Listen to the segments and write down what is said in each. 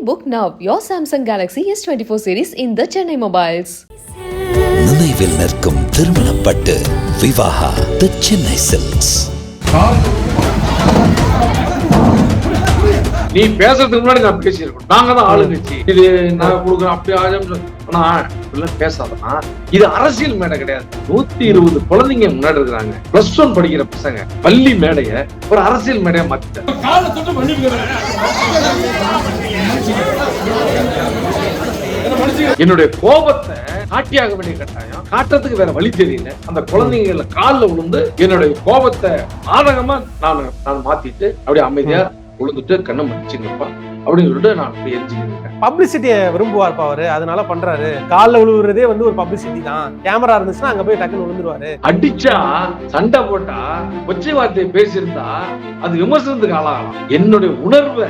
Book now your Samsung Galaxy S24 series in the Chennai Mobiles. நினைவில் நிற்கும் திருமணப்பட்டு விவாஹா தி Chennai silks. நீ பேசுறதுக்கு முன்னாடி நான் பேசியிருக்கணும். நாங்க தான் ஆளுங்கட்சி, இது நாங்க கொடுக்குறோம் அப்படி ஆனா பேசாதனா இது அரசியல் மேடை கிடையாது. 120 குழந்தைங்க முன்னாடி இருக்கிறாங்க. +1 படிக்கிற பசங்க பள்ளி மேடைய ஒரு அரசியல் மேடையா மாத்திட்டாங்க. என்னுடைய கோபத்தை காட்டியாக வேண்டிய கட்டாயம், காட்டுறதுக்கு வேற வழி தெரியல. அந்த குழந்தைங்கள காலில் விழுந்து என்னுடைய கோபத்தை ஆதகமா நான் மாத்திட்டு அப்படியே அமைதியா விழுந்துட்டு கண்ணை மன்னிச்சுங்கப்பா அப்படின்னு சொல்லிட்டு நான் அப்படி எரிஞ்சுக்கிறேன். பப்ளிசிட்டியை விரும்புவார்ப்பா அவரு, அதனால பண்றாரு. காலில் விழுவுறதே வந்து ஒரு பப்ளிசிட்டி தான். கேமரா இருந்துச்சுன்னா அங்க போய் டக்குன்னு விழுந்துருவாரு. அடிச்சா சண்டை போட்டா கொச்சை வார்த்தையை பேசியிருந்தா அது விமர்சனத்துக்கு ஆளாகலாம். என்னுடைய உணர்வை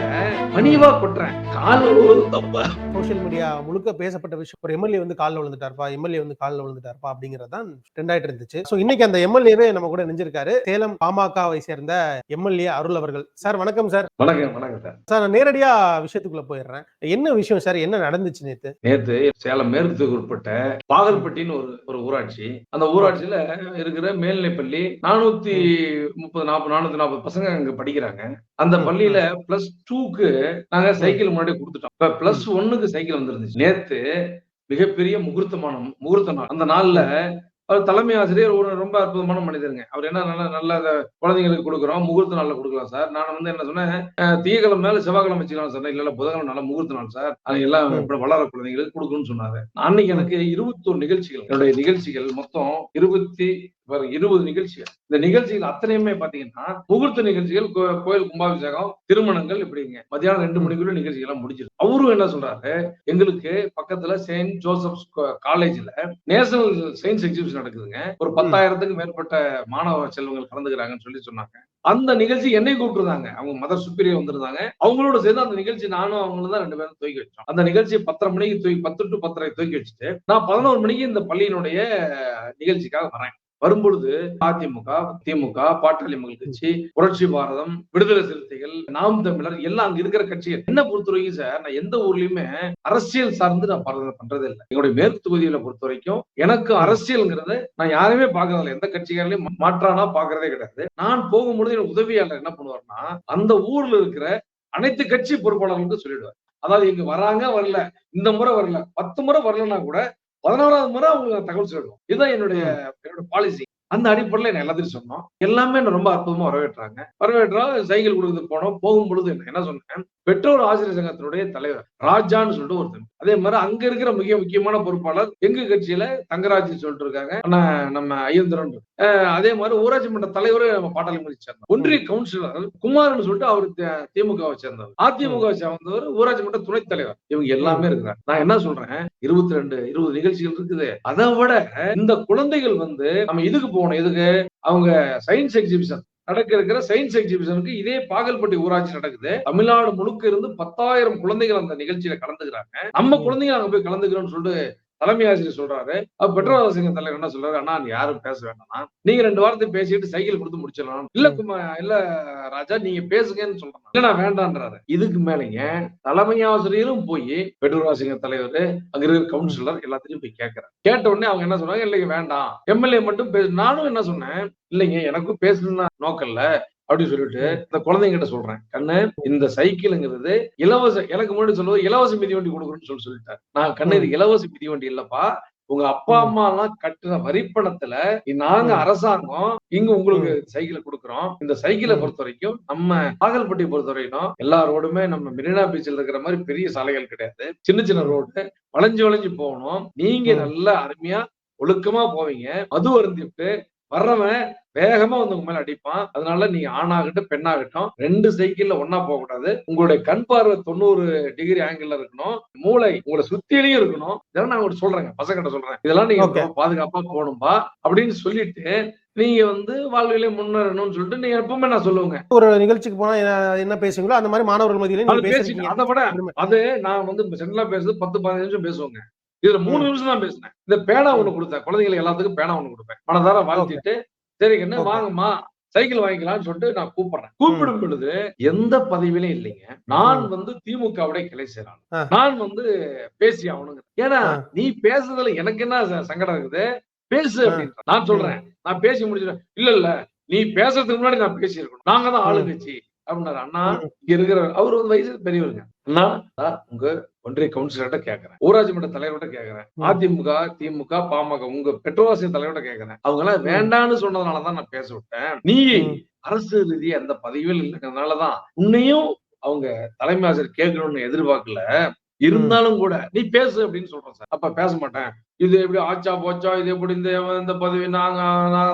பணிவா கொட்டுறேன். காலில் விழுவது தப்பா? சோசியல் மீடியா முழுக்க பேசப்பட்ட விஷயம், ஒரு எம்எல்ஏ வந்து காலில் விழுந்துட்டார்ப்பா, எம்எல்ஏ வந்து காலில் விழுந்துட்டார்ப்பா அப்படிங்கறதான் ட்ரெண்ட் ஆயிட்டு இருந்துச்சு. சோ இன்னைக்கு அந்த எம்எல்ஏவே நம்ம கூட நெஞ்சிருக்காரு. சேலம் பாமகவை சேர்ந்த எம்எல்ஏ அருள் அவர்கள். சார் வணக்கம் சார். வணக்கம். வணக்கம் சார். சார் நான் நேரடியா விஷயத்துக்குள்ள போயிடுறேன். என்ன விஷயம் சார், என்ன நடந்துச்சு நேத்து? சேலம் மேற்கு உட்பட்ட பாகல்பட்டின்னு ஒரு ஊராட்சி. அந்த ஊராட்சியில இருக்கிற மேல்நிலைப்பள்ளி 440 பசங்க அங்க படிக்கிறாங்க. அந்த பள்ளியில +2க்கு நாங்க சைக்கிள் முன்னாடி கொடுத்துட்டோம். இப்ப +1க்கு சைக்கிள் வந்துருந்துச்சு. நேத்து மிகப்பெரிய முகூர்த்த நாள். அந்த நாள்ல அவர் தலைமை ஆசிரியர் ஒரு ரொம்ப அற்புதமான மனிதருங்க. அவர் என்ன நல்ல குழந்தைங்களுக்கு கொடுக்குறோம், முகூர்த்த நாள்ல கொடுக்கலாம் சார். நான் வந்து என்ன சொன்னேன், திங்கக்கிழமை மேல செவ்வாய்க்கிழமை வச்சுக்கலாம் சார். இல்ல புதன்கிழமை நல்ல முகூர்த்த நாள் சார், அது எல்லாம் வளர குழந்தைங்களுக்கு கொடுக்கணும்னு சொன்னாரு. அன்னைக்கு எனக்கு 21 நிகழ்ச்சிகள், என்னுடைய நிகழ்ச்சிகள் மொத்தம் 20 நிகழ்ச்சிகள். இந்த நிகழ்ச்சிகள் அத்தனையுமே பாத்தீங்கன்னா முகூர்த்த நிகழ்ச்சிகள், கோயில் கும்பாபிஷேகம், திருமணங்கள், இப்படிங்க. மத்தியானம் 2 மணிக்குள்ள நிகழ்ச்சிகள் எல்லாம் முடிச்சிடும். அவரும் என்ன சொல்றாரு, எங்களுக்கு பக்கத்துல செயின்ட் ஜோசப்ஸ் காலேஜ்ல நேஷனல் சயின்ஸ் எக்ஸிபிஷன் நடக்குதுங்க. ஒரு 10,000க்கு மேற்பட்ட மாணவ செல்வங்கள் கலந்துக்கிறாங்கன்னு சொல்லி சொன்னாங்க. அந்த நிகழ்ச்சி என்னை கூப்பிட்டுருந்தாங்க. அவங்க மதர் சுப்பீரியர் வந்திருந்தாங்க. அவங்களோட சேர்ந்து அந்த நிகழ்ச்சி நானும் அவங்களும் தான் 2 பேரும் துவக்கி வச்சோம். அந்த நிகழ்ச்சி 10:30 மணிக்கு 10 to 10:30 துவக்கி வச்சுட்டு நான் 11 மணிக்கு இந்த பள்ளியினுடைய நிகழ்ச்சிக்காக வரேன். வரும்பொழுது அதிமுக, திமுக, பாட்டாளி மக்கள் கட்சி, புரட்சி பாரதம், விடுதலை சிறுத்தைகள், நாம் தமிழர் எல்லாம் அங்க இருக்கிற கட்சிகள். என்ன பொறுத்த வரைக்கும் சார், நான் எந்த ஊர்லயுமே அரசியல் சார்ந்து நான் பண்றதே இல்லை. எங்களுடைய மேற்கு தொகுதியில பொறுத்த வரைக்கும் எனக்கு அரசியல்ங்கிறது நான் யாருமே பாக்குறதில்ல. எந்த கட்சிகளையும் மாற்றானா பாக்குறதே கிடையாது. நான் போகும்பொழுது எனக்கு உதவியாளர் என்ன பண்ணுவார்னா, அந்த ஊர்ல இருக்கிற அனைத்து கட்சி பொறுப்பாளர்களுக்கு சொல்லிடுவார். அதாவது இங்க வராங்க வரல, இந்த முறை வரல, 10 முறை வரலன்னா கூட 11வது முறை அவங்க தகவல் சொல்லிடுவோம். இதுதான் என்னோட பாலிசி. அந்த அடிப்படையில என்ன எல்லாத்தையும் சொன்னோம். எல்லாமே ரொம்ப அற்புதமா வரவேற்றா சைக்கிள் கொடுக்குறதுக்கு போனோம். போகும்பொழுது என்ன சொன்னேன், பெற்றோர் ஆசிரியர் சங்கத்தினுடைய தலைவர் ராஜான்னு சொல்லிட்டு ஒருத்தர். அதே மாதிரி அங்க இருக்கிற முக்கியமான பொறுப்பாளர் எங்க கட்சியில தங்கராஜ் சொல்லிட்டு இருக்காங்க, நம்ம ஐயந்திரன். அதே மாதிரி ஊராட்சி மன்ற தலைவர் நம்ம பாட்டாளி மக்கள் சேர்ந்தவர். ஒன்றிய கவுன்சிலர் குமார்னு சொல்லிட்டு அவர் திமுகவை சேர்ந்தவர். அதிமுகவை சேர்ந்தவர் ஊராட்சி மன்ற துணைத் தலைவர். இவங்க எல்லாமே இருக்கிறாங்க. நான் என்ன சொல்றேன், 20 நிகழ்ச்சிகள் இருக்குது. அதை விட இந்த குழந்தைகள் வந்து நம்ம இதுக்கு போகணும். எதுக்கு? அவங்க சயின்ஸ் எக்ஸிபிஷன் இருக்கிற சயின்ஸ் எக்ஸிபிஷனுக்கு இதே பாகல்பட்டி ஊராட்சி நடக்குது. தமிழ்நாடு முழுக்க இருந்து 10,000 குழந்தைகள் அந்த நிகழ்ச்சியில கலந்துக்கிறாங்க. நம்ம குழந்தைங்க அங்க போய் கலந்துக்கிறோம்னு சொல்லிட்டு தலைமை ஆசிரியர் சொல்றாரு. பெற்றோர் ஆசிரியர் தலைவர் என்ன சொல்றாரு, அண்ணா யாரும் பேச வேண்டாம், நீங்க 2 வாரத்தை பேசிட்டு சைக்கிள் கொடுத்து முடிச்சிடலாம். இல்ல ராஜா நீங்க பேசுங்கன்னு சொல்றாங்க. இல்ல வேண்டான்றாரு. இதுக்கு மேலங்க தலைமை ஆசிரியரும் போய் பெற்றோர் ஆசிரியர் தலைவர், அங்க இருக்கிற கவுன்சிலர் எல்லாத்தையும் போய் கேட்கிறாங்க. கேட்ட உடனே அவங்க என்ன சொல்றாங்க, இல்லைங்க வேண்டாம், எம்எல்ஏ மட்டும் பேச. நானும் என்ன சொன்னேன், இல்லைங்க எனக்கும் பேசணும்னா நோக்கல்ல அப்படின்னு சொல்லிட்டு இந்த குழந்தைங்கிட்ட சொல்றேன், கண்ணு இந்த சைக்கிள்ங்கிறது இலவச, எனக்கு முன்னாடி சொல்லுவது இலவச மிதிவண்டி கொடுக்குறேன்னு சொல்லிட்டாரு. நான் கண்ணு இது இலவச மிதிவண்டி இல்லப்பா, உங்க அப்பா அம்மா எல்லாம் கட்டுற வரிப்பணத்துல நாங்க அரசாங்கம் இங்க உங்களுக்கு சைக்கிளை கொடுக்குறோம். இந்த சைக்கிளை பொறுத்த வரைக்கும் நம்ம பாகல்பட்டியை பொறுத்த வரைக்கும் எல்லா ரோடுமே நம்ம மெரினா பீச்சில் இருக்கிற மாதிரி பெரிய சாலைகள் கிடையாது. சின்ன ரோடு வளைஞ்சு போகணும். நீங்க நல்லா அருமையா ஒழுக்கமா போவீங்க. மது அருந்திட்டு வர்றவன் வேகமா வந்து உங்க மேல அடிப்பான். அதனால நீங்க ஆணாகட்டும் பெண்ணாகட்டும் 2 சைக்கிள்ல ஒன்னா போக கூடாது. உங்களுடைய கண் பார்வை 90 டிகிரி ஆங்கிள் இருக்கணும். மூளை உங்களை சுத்திலையும் இருக்கணும். இதெல்லாம் நான் உங்களுக்கு சொல்றேங்க, பசங்கிட்ட சொல்றேன். இதெல்லாம் நீங்க பாதுகாப்பா போகணும்பா அப்படின்னு சொல்லிட்டு நீங்க வந்து வாழ்விலே முன்னேறணும்னு சொல்லிட்டு நீங்க எப்பவுமே நான் சொல்லுவேங்க. ஒரு நிகழ்ச்சிக்கு போனா என்ன பேசுவீங்களோ அந்த மாதிரி மாணவர்கள் மத்தியில அதை விட அது நான் வந்து சென்ட்ரலா பேசுறது 10-15 நிமிஷம் பேசுவோங்க. இதுல 3 நிமிஷம் தான் பேசினேன். இந்த பேனா ஒண்ணு கொடுத்தேன், குழந்தைங்களுக்கு எல்லாத்துக்கும் பேனா ஒண்ணு கொடுப்பேன். மனதார வாழ்த்திட்டு, சரி கண்ணு வாங்கம்மா சைக்கிள் வாங்கிக்கலாம்னு சொல்லிட்டு நான் கூப்பிடுறேன். கூப்பிடும் பொழுது எந்த பதவியிலும் இல்லைங்க. நான் திமுகவுடைய கிளை செயலாளர். நான் பேசி ஆகணுங்க. ஏன்னா நீ பேசுறதுல எனக்கு என்ன சங்கடம் இருக்குது, பேசு அப்படின்ற. நான் சொல்றேன், நான் பேசி முடிச்சிட்டேன். இல்ல நீ பேசுறதுக்கு முன்னாடி நான் பேசி இருக்கணும், நாங்க தான் ஆளுங்கட்சி அப்படின்னாரு. அண்ணா இங்க இருக்கிற அவர் வயசு பெரியவருங்க. அண்ணா உங்க ஒன்றிய கவுன்சிலர்கிட்ட கேட்கிறேன், ஊராட்சி மன்ற தலைவர்கிட்ட கேட்கிறேன், அதிமுக திமுக பாமக உங்க பெட்ரோவாசிய தலைவர்கிட்ட கேட்கிறேன். அவங்க எல்லாம் வேண்டான்னு சொன்னதுனாலதான் நான் பேச விட்டேன். நீ அரசு ரீதியா அந்த பதவியில் இல்லைங்கிறதுனாலதான் உன்னையும் அவங்க தலைமை ஆசிரியர் கேட்கணும்னு எதிர்பார்க்கல. இருந்தாலும் கூட நீ பேசு அப்படின்னு சொல்றேன் சார். அப்ப பேச மாட்டேன், இது எப்படி ஆச்சா போச்சா, இது எப்படி இந்த பதவி நாங்க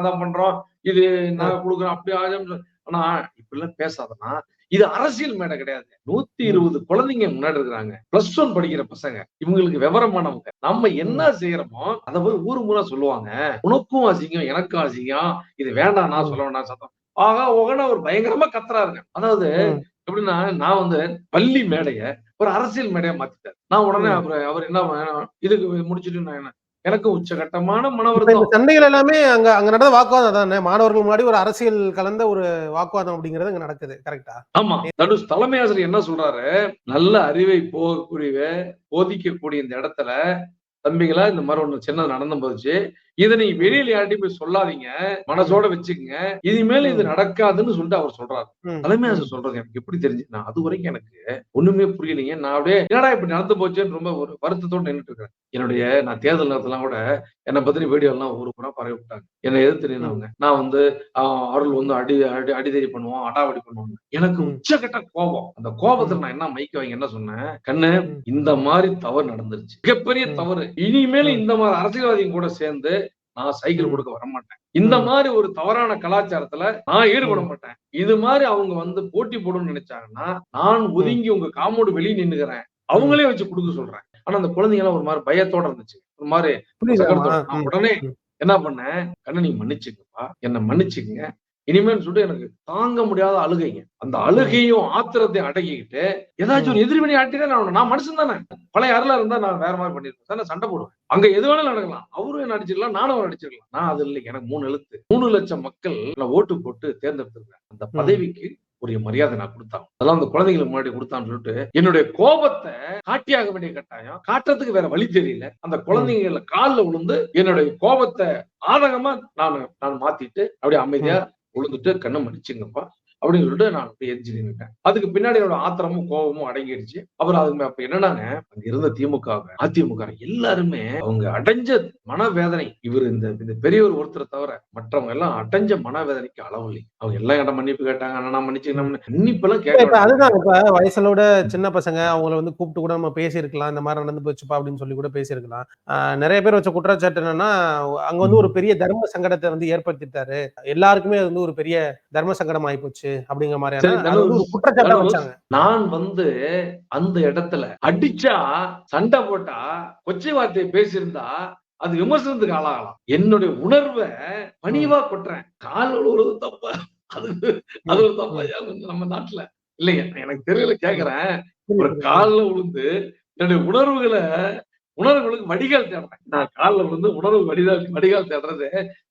தான் பண்றோம், இது நாங்க கொடுக்குறோம் அப்படி ஆச்சா. ஆனா இப்படி எல்லாம் பேசாதனா, இது அரசியல் மேடை கிடையாது. 120 குழந்தைங்க முன்னாடி இருக்கிறாங்க, +1 படிக்கிற பசங்க, இவங்களுக்கு விவரமானவங்க. நம்ம என்ன செய்யறோமோ அதை போய் ஊரு மூலா சொல்லுவாங்க. உனக்கும் அசிங்கம் எனக்கும் அசிங்கம், இது வேண்டாம் நான் சொல்ல வேண்டாம் சத்தம் ஆகா ஓகனா ஒரு பயங்கரமா கத்துறாருங்க. அதாவது எப்படின்னா, நான் பள்ளி மேடைய ஒரு அரசியல் மேடையா மாத்திட்டாரு. நான் உடனே அவர் என்ன இதுக்கு முடிச்சுட்டு நான் எனக்கு உச்சகட்டமான மனவருத்தம். சண்டைகள் எல்லாமே அங்க நடந்த வாக்குவாதம் தானே, மாணவர்கள் முன்னாடி ஒரு அரசியல் கலந்த ஒரு வாக்குவாதம் அப்படிங்கிறது அங்க நடக்குது. கரெக்டா? ஆமா. தலைமை ஆசிரியர் என்ன சொல்றாரு, நல்ல அறிவை போதிக்கக்கூடிய இந்த இடத்துல தம்பிகளா இந்த மாதிரி ஒண்ணு சின்ன நடந்து போச்சு, இதை நீ வெளியில யார்ட்டையும் போய் சொல்லாதீங்க, மனசோட வச்சுக்கங்க, இனிமேல் இது நடக்காதுன்னு சொல்லிட்டு அவர் சொல்றாரு. தலைமை ஆசிரியர் சொல்றது எனக்கு எப்படி தெரிஞ்சுன்னா, அது வரைக்கும் எனக்கு ஒண்ணுமே புரியலைங்க. நான் அப்படியே என்னடா இப்படி நடந்து போச்சேன்னு ரொம்ப ஒரு வருத்தத்தோடு நின்றுட்டு இருக்கிறேன். நான் தேர்தல் நேரத்துலாம் கூட என்னை பத்தின வீடியோ எல்லாம் ஊரு பூரா பரவி விட்டாங்க. என்னை எதிர்த்து நின்னவங்க. நான் அருள் அடிதடி பண்ணுவோம், அடாவடி பண்ணுவாங்க. எனக்கு உச்சகட்ட கோபம். அந்த கோபத்துல நான் என்ன மைக்க வாங்கி என்ன சொன்னேன், கண்ணு இந்த மாதிரி தவறு நடந்துருச்சு, மிகப்பெரிய தவறு. இனிமேல் இந்த மாதிரி அரசியல்வாதியும் கூட சேர்ந்து நான் சைக்கிள் கொடுக்க வரமாட்டேன். இந்த மாதிரி ஒரு தவறான கலாச்சாரத்துல நான் ஈடுபட மாட்டேன். இது மாதிரி அவங்க போட்டி போடணும்னு நினைச்சாங்கன்னா நான் ஒதுங்கி உங்க காம்பவுண்ட் வெளியே நின்னுக்கிறேன், அவங்களே வச்சு கொடுக்க சொல்றேன். ஆனா அந்த குழந்தைங்க எல்லாம் ஒரு மாதிரி பயத்தோட இருந்துச்சு, ஒரு மாதிரி. நான் உடனே என்ன பண்ணேன், கண்ணு நீ மன்னிச்சுக்கப்பா, என்ன மன்னிச்சுக்கங்க, இனிமேல் சொல்லிட்டு எனக்கு தாங்க முடியாத அழுகைங்க. அந்த அழுகையும் ஆத்திரத்தையும் அடக்கிக்கிட்டு ஏதாச்சும் ஒரு எதிர்வினை ஆட்டிதான் நான் மனுஷன் தானே. பழைய அருளா இருந்தா நான் வேற மாதிரி பண்ணிருப்பேன், நான் சண்டை போடுவேன். அங்க எது வேணாலும் நடக்கலாம், அவரும் என்ன அடிச்சிடலாம், நானும் அவர் அடிச்சிடலாம். நான் அது இல்லை, எனக்கு 3 எழுத்து, 3 லட்சம் மக்கள் ஓட்டு போட்டு தேர்ந்தெடுத்திருக்கேன். அந்த பதவிக்கு ஒரு மரியாதை நான் கொடுத்தாங்க. அதெல்லாம் அந்த குழந்தைகளுக்கு முன்னாடி கொடுத்தான்னு சொல்லிட்டு என்னுடைய கோபத்தை காட்டியாக வேண்டிய கட்டாயம், காட்டுறதுக்கு வேற வழி தெரியல. அந்த குழந்தைங்கள காலில் விழுந்து என்னுடைய கோபத்தை ஆதகமா நான் மாத்திட்டு அப்படியே அமைதியா விழுந்துட்டு, கண்ணை மன்னிச்சுங்கப்பா அப்படின்னு சொல்லிட்டு நான் எரிஞ்சு நின்னுட்டேன். அதுக்கு பின்னாடி என்னோட ஆத்திரமும் கோபமும் அடங்கிடுச்சு. அப்புறம் அதுக்கு அப்ப என்னன்னாங்க, அங்க இருந்த திமுக அதிமுக எல்லாருமே அவங்க அடைஞ்ச மனவேதனை, இவர் இந்த பெரியவர் ஒருத்தரை தவிர மற்றவங்க எல்லாம் அடைஞ்ச மனவேதனைக்கு அளவு இல்லை. அவங்க எல்லாம் இடம் மன்னிப்பு கேட்டாங்க, நான் மன்னிச்சுக்கணும் மன்னிப்பெல்லாம் கேட்க. அதுதான் இப்ப வயசுலோட சின்ன பசங்க அவங்களை கூப்பிட்டு கூட நம்ம பேசியிருக்கலாம், இந்த மாதிரி நடந்து போச்சுப்பா அப்படின்னு சொல்லி கூட பேசியிருக்கலாம். நிறைய பேர் வச்ச குற்றச்சாட்டு என்னன்னா, அங்க ஒரு பெரிய தர்ம சங்கடத்தை ஏற்படுத்திட்டாரு, எல்லாருக்குமே அது ஒரு பெரிய தர்ம சங்கடம் ஆகி போச்சு அப்படிங்கிற மாதிரியான குற்றச்சாட்டை வச்சாங்க. நான் அந்த இடத்துல அடிச்சா சண்டை போட்டா கொச்சை வார்த்தையை பேசியிருந்தா அது விமர்சனத்துக்கு ஆளாகலாம். என்னுடைய உணர்வை பணிவா கொட்டுறேன். கால் விழுவுறது தப்பா, அது ஒரு தப்பா நம்ம நாட்டுல இல்லைங்க. எனக்கு தெரியல, கேக்குறேன். ஒரு கால்ல விழுந்து என்னுடைய உணர்வுகளுக்கு வடிகால் தேடுறேன். நான் காலில் விழுந்து உணர்வு வடிகால் தேடுறது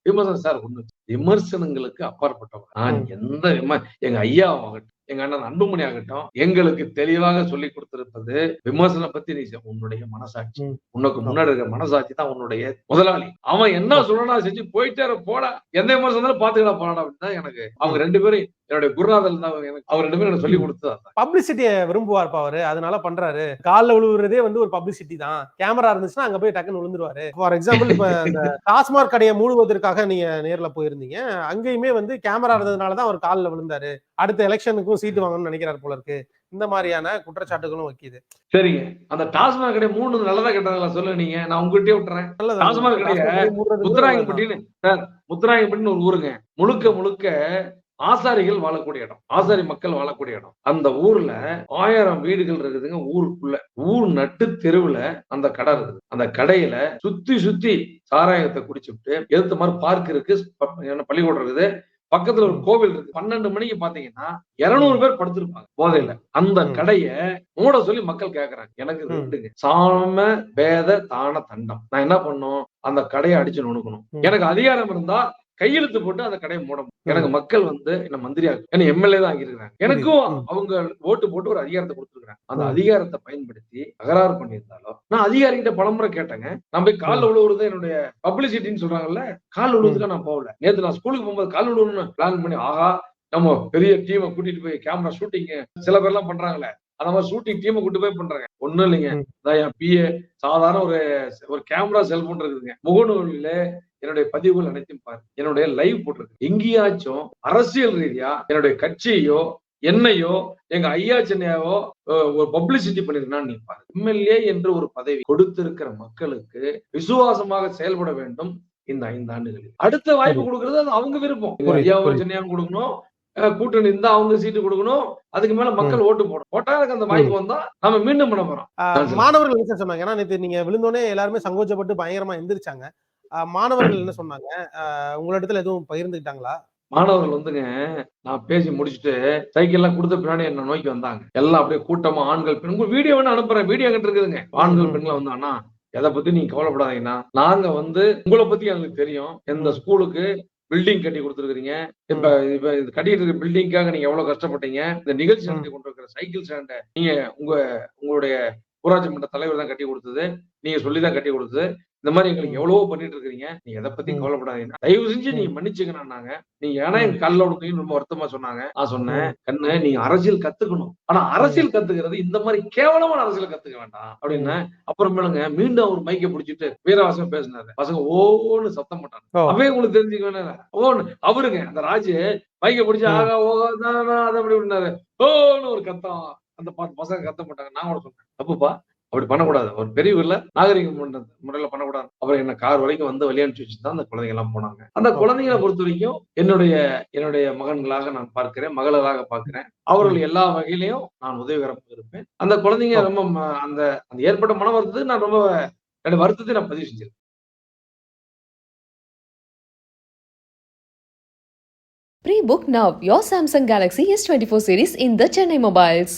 விமர்சனம் சார். ஒண்ணு விமர்சனங்களுக்கு அப்பாற்பட்டவங்க. நான் எங்க ஐயா ஆகட்டும், எங்க அண்ணன் அன்புமணி ஆகட்டும், எங்களுக்கு தெளிவாக சொல்லி கொடுத்திருப்பது, விமர்சனம் பத்தி நீ உன்னுடைய மனசாட்சி, உனக்கு முன்னாடி இருக்கிற மனசாட்சி தான் உன்னுடைய முதலாளி. அவன் என்ன சொல்லனா செஞ்சு போயிட்டே போடா, எந்த விமர்சனம் பாத்துக்கலாம் போடா அப்படின்னு எனக்கு அவங்க 2 பேரும் என்னுடைய குருநாதல் தான் எனக்கு அவர் 2 பேரும் எனக்கு சொல்லி கொடுத்தது. பப்ளிசிட்டியை விரும்புவார்ப்பா அவரு, அதனால பண்றாரு. காலில் விழுவுறதே ஒரு பப்ளிசிட்டி தான். கேமரா இருந்துச்சுன்னா அங்க போய் டக்குன்னு விழுந்துருவாரு. ஃபார் எக்ஸாம்பிள், இப்ப இந்த டாஸ்மாக் கடையை மூடுவதற்காக நீங்க நேர்ல போயிருந்தீங்க, அங்கேயுமே கேமரா இருந்ததுனாலதான் அவர் காலில் விழுந்தாரு. அடுத்த எலெக்ஷனுக்கும் சீட்டு வாங்கணும்னு நினைக்கிறார் போல இருக்கு. இந்த மாதிரியான குற்றச்சாட்டுகளும் வைக்குது. சரிங்க, அந்த டாஸ்மாக் கடை 3 நல்லதா கெட்டதா சொல்ல நீங்க, நான் உங்ககிட்டயே விட்டுறேன். டாஸ்மாக் கடையை முத்துராயம்பட்டின்னு ஒரு ஊருங்க, முழுக்க ஆசாரிகள் வாழக்கூடிய இடம், ஆசாரி மக்கள் வாழக்கூடிய இடம். அந்த ஊர்ல 1000 வீடுகள் இருக்குதுங்க. ஊருக்குள்ள ஊர் நட்டு தெருவுல அந்த கடை இருக்குது. அந்த கடையில சுத்தி சாராயத்தை குடிச்சுட்டு எதிர்த்த மாதிரி பார்க் இருக்கு, பள்ளிக்கூடம் இருக்குது, பக்கத்துல ஒரு கோவில் இருக்கு. 12 மணிக்கு பாத்தீங்கன்னா 200 பேர் படுத்திருப்பாங்க போதையில. அந்த கடைய மூட சொல்லி மக்கள் கேக்குறாங்க. எனக்கு 2ங்க, சாம வேத தான தண்டம். நான் என்ன பண்ணும், அந்த கடையை அடிச்சு நுணுக்கணும். எனக்கு அதிகாரம் இருந்தா கையெழுத்து போட்டு அந்த கடையை மூட முடியும். எனக்கு மக்கள் வந்து என்ன மந்திரியா என்ன எம்எல்ஏ தான் ஆகியிருக்காங்க. எனக்கும் அவங்க ஓட்டு போட்டு ஒரு அதிகாரத்தை கொடுத்துருக்காங்க. அந்த அதிகாரத்தை பயன்படுத்தி தகராறு பண்ணியிருந்தாலும் நான் அதிகாரிகிட்ட பலமுறை கேட்டேங்க. நான் போய் கால் விழுவுறது என்னுடைய பப்ளிசிட்டின்னு சொல்றாங்கல்ல, கால் விழுவுறதுக்கு நான் போகல. நேத்து நான் ஸ்கூலுக்கு போகும்போது கால் விழுவுன்னு பிளான் பண்ணி, ஆகா நம்ம பெரிய டீமை கூட்டிட்டு போய் கேமரா ஷூட்டிங் சில பேர் எல்லாம் பண்றாங்களே, அந்த மாதிரி ஷூட்டிங் டீமை கூட்டு போய் பண்றாங்க. ஒண்ணும் இல்லைங்க, என் பிஏ சாதாரண ஒரு கேமரா செல்போன் இருக்குதுங்க. முகநூலில என்னுடைய பதிவுகள் அனைத்தையும் பாரு, என்னுடைய லைவ் போட்டிருக்கு. எங்கேயாச்சும் அரசியல் ரீதியா என்னுடைய கட்சியோ என்னையோ எங்க ஐயா சென்னையாவோ ஒரு பப்ளிசிட்டி பண்ணிருக்கான்னு நீ பாரு. எம்எல்ஏ என்று ஒரு பதவி கொடுத்திருக்கிற மக்களுக்கு விசுவாசமாக செயல்பட வேண்டும். இந்த 5 ஆண்டுகளில் அடுத்த வாய்ப்பு கொடுக்கறது அது அவங்க விருப்பம். ஐயாவோ சென்னையாவும் கொடுக்கணும், கூட்டணி இருந்தா அவங்க சீட்டு கொடுக்கணும், அதுக்கு மேல மக்கள் ஓட்டு போட்டா எனக்கு அந்த வாய்ப்பு வந்தா நம்ம மீண்டும் பண்ண போறோம். மாணவர்கள் என்ன சொன்னாங்க? ஏன்னா நேற்று நீங்க விழுந்தோடனே எல்லாருமே சங்கோச்சப்பட்டு பயங்கரமா எந்திரிச்சாங்க. மாணவர்கள் என்ன சொன்னாங்க? உங்களிடத்துல எதுவும் பகிர்ந்துக்கிட்டாங்களா? மாணவர்கள் வந்துங்க, நான் பேசி முடிச்சுட்டு சைக்கிள் எல்லாம் கொடுத்த பின்னாடி என்ன நோக்கி வந்தாங்க. எல்லாம் அப்படியே கூட்டமா ஆண்கள் பெண்கள் வீடியோ வேணா அனுப்புறேன், வீடியோ கிட்ட இருக்குதுங்க. ஆண்கள் பெண்கள் வந்தாங்கன்னா எதை பத்தி நீங்க கவலைப்படாதீங்கன்னா, நாங்க வந்து உங்களை பத்தி எங்களுக்கு தெரியும். எந்த ஸ்கூலுக்கு பில்டிங் கட்டி கொடுத்துருக்கீங்க, இப்ப கட்டிட்டு இருக்க பில்டிங்காக நீங்க எவ்வளவு கஷ்டப்பட்டீங்க, இந்த நிகழ்ச்சி நடத்தி கொண்டு இருக்கிற சைக்கிள் ஸ்டாண்ட நீங்க உங்களுடைய ஊராட்சி மன்ற தலைவர் தான் கட்டி கொடுத்தது, நீங்க சொல்லிதான் கட்டி கொடுத்தது. இந்த மாதிரி எங்களுக்கு எவ்வளவோ பண்ணிட்டு இருக்கீங்க, நீங்க எதை பத்தி கவலைப்படாதீங்க, தயவு செஞ்சு நீங்க மன்னிச்சுக்கணும்னாங்க. நீங்க ஏன்னா என் கல்ல உடுக்கையும் ரொம்ப வருத்தமா சொன்னாங்க. நான் சொன்னேன், கண்ணு நீங்க அரசியல் கத்துக்கணும், ஆனா அரசியல் கத்துக்கிறது இந்த மாதிரி கேவலமான அரசியல் கத்துக்க வேண்டாம் அப்படின்னு. அப்புறமேலுங்க மீண்டும் அவர் மைக்க பிடிச்சிட்டு வீரவாசம் பேசினாரு. பசங்க ஓன்னு சத்தம் போட்டாங்க. அப்பவே உங்களுக்கு தெரிஞ்சுக்க வேணாம், ஓன்னு அவருங்க அந்த ராஜு மைக்க பிடிச்சி ஆகா ஓகா அதை அப்படி விட்டாரு, ஓன்னு ஒரு கத்தம். அந்த பசங்க கத்த மாட்டாங்க. நான் கூட சொன்னேன், தப்புப்பா, அப்படி பண்ணக்கூடாது, ஒரு பெரியவர்ல நாகரிக முறையில பண்ணக்கூடாது. அப்புறம் என்ன கார் வரைக்கும் வந்து வழி அனுப்பிச்சு வச்சுதான் அந்த குழந்தைங்க எல்லாம் போனாங்க. அந்த குழந்தைங்களை பொறுத்த வரைக்கும் என்னுடைய மகன்களாக நான் பார்க்கிறேன், மகளாக பார்க்கிறேன். அவர்கள் எல்லா வகையிலையும் நான் உதவிகரமாக இருப்பேன். அந்த குழந்தைங்க ரொம்ப அந்த ஏற்பட்ட மன வருத்தத்தை நான் ரொம்ப என்னோட வருத்தத்தை நான் பதிவு செஞ்சிருக்கேன். Pre-book now your Samsung Galaxy S24 series in the Chennai Mobiles.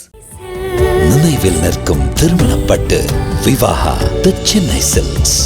நினைவில் நிற்கும் திருமணப்பட்டு விவாகா தி சென்னை சில்க்ஸ்.